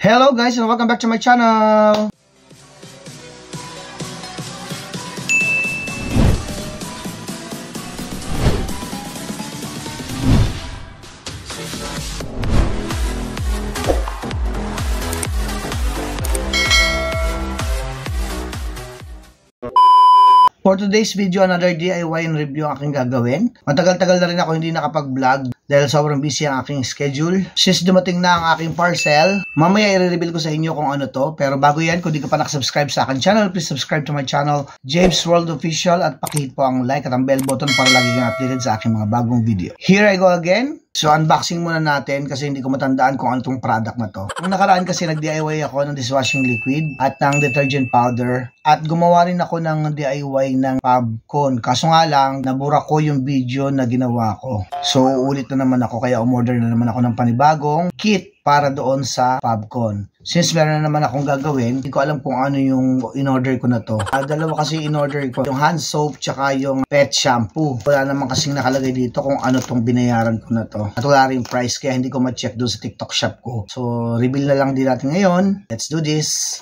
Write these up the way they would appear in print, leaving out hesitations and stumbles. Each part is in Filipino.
Hello guys and welcome back to my channel. For today's video, another DIY and review ang aking gagawin. Matagal-tagal na rin ako hindi nakapag-vlog dahil sobrang busy ang aking schedule. Since dumating na ang aking parcel, mamaya i-reveal ko sa inyo kung ano to. Pero bago yan, kung di ka pa nakasubscribe sa aking channel, please subscribe to my channel, James World Official, at pakihit po ang like at ang bell button para lagi kang updated sa aking mga bagong video. Here I go again. So, unboxing muna natin kasi hindi ko matandaan kung ano itong product na to. Nung nakaraan kasi nag-DIY ako ng dishwashing liquid at ng detergent powder. At gumawa rin ako ng DIY ng PubCon. Kaso nga lang, nabura ko yung video na ginawa ko. So, uulit na naman ako kaya umorder na naman ako ng panibagong kit para doon sa PubCon. Since meron na naman akong gagawin, hindi ko alam kung ano yung in-order ko na to. Dalawa kasi in-order ko, yung hand soap tsaka yung pet shampoo. Wala naman kasing nakalagay dito kung ano tong binayaran ko na to. At wala rin price kaya hindi ko ma-check doon sa TikTok shop ko. So, reveal na lang din natin ngayon. Let's do this.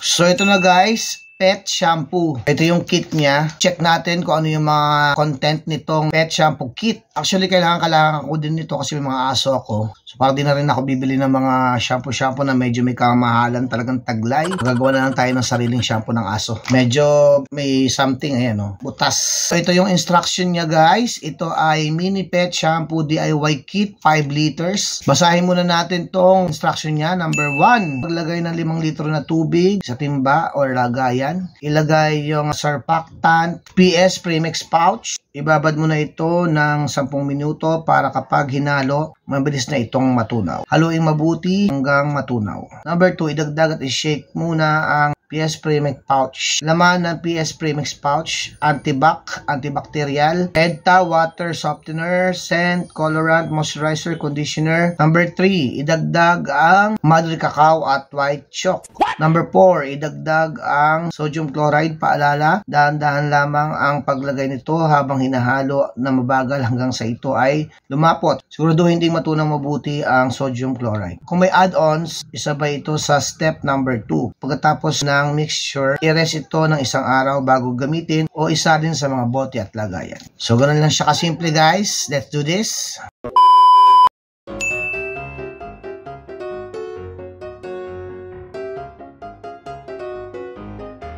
So, ito na guys. Pet shampoo. Ito yung kit niya. Check natin kung ano yung mga content nitong pet shampoo kit. Actually, kailangan ko din nito kasi may mga aso ako. So, para din na rin ako bibili ng mga shampoo na medyo may kamahalan talagang taglay. Gagawa na lang tayo ng sariling shampoo ng aso. Medyo may something, ayan o. Butas. So, ito yung instruction niya guys. Ito ay mini pet shampoo DIY kit, 5 liters. Basahin muna natin tong instruction niya. Number 1, paglagay ng 5 litro na tubig sa timba or lagayan. Ilagay yung surfactant, PS Premix pouch. Ibabad mo na ito ng 10 minuto para kapag hinalo, mabilis na itong matunaw. Haluin mabuti hanggang matunaw. Number 2, idagdag at i-shake muna ang PS Premix pouch. Laman ng PS Premix pouch, antibacterial, EDTA, water softener, scent, colorant, moisturizer, conditioner. Number 3, idagdag ang Madre Cacao at white chalk. Number 4, idagdag ang sodium chloride. Paalala, dahan-dahan lamang ang paglagay nito habang hinahalo na mabagal hanggang sa ito ay lumapot. Siguraduhin ding matunaw mabuti ang sodium chloride. Kung may add-ons, isabay ito sa step number 2. Pagkatapos ng mixture, i-rest ito ng 1 araw bago gamitin o isa din sa mga bote at lagayan. So, ganun lang siya kasimple guys. Let's do this.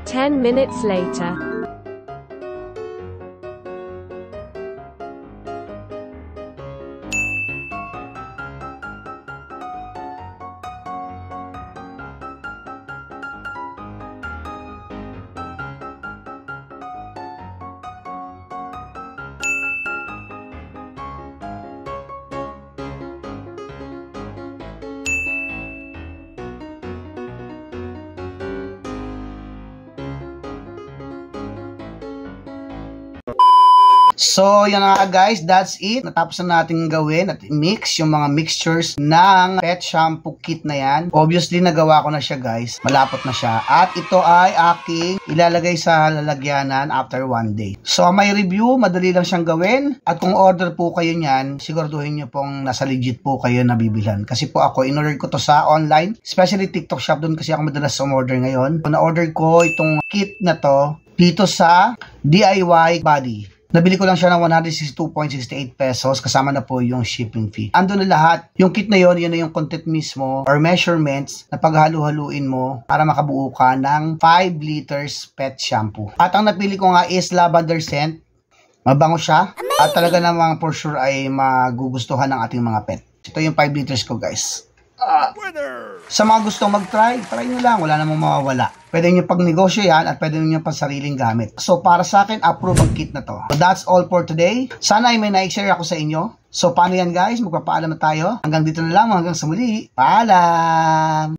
Ten minutes later. So, yan na guys, that's it. Natapos na natin gawin at mix yung mga mixtures ng pet shampoo kit na yan. Obviously, nagawa ko na siya guys. Malapot na siya. At ito ay aking ilalagay sa lalagyanan after 1 day. So, may review, madali lang siyang gawin. At kung order po kayo niyan, siguraduhin nyo pong nasa legit po kayo nabibilhan. Kasi po ako, in-order ko to sa online. Especially TikTok shop, doon kasi ako madalas umorder ngayon. Na-order ko itong kit na to dito sa DIY Body. Nabili ko lang siya ng 162.68 pesos kasama na po yung shipping fee. Ando na lahat. Yung kit na yon, yun na yung content mismo or measurements na paghalu-haluin mo para makabuo ka ng 5 liters pet shampoo. At ang napili ko nga is lavender scent. Mabango siya. At talaga namang for sure ay magugustuhan ng ating mga pet. Ito yung 5 liters ko guys. Sa mga gustong mag-try, try nyo lang. Wala namang mawawala. Pwede nyo pag-negosyo yan at pwede nyo pang sariling gamit. So, para sa akin, approve ang kit na to. So, that's all for today. Sana ay may na-share ako sa inyo. So, paano yan guys? Magpapaalam na tayo. Hanggang dito na lang. Hanggang sa muli. Paalam!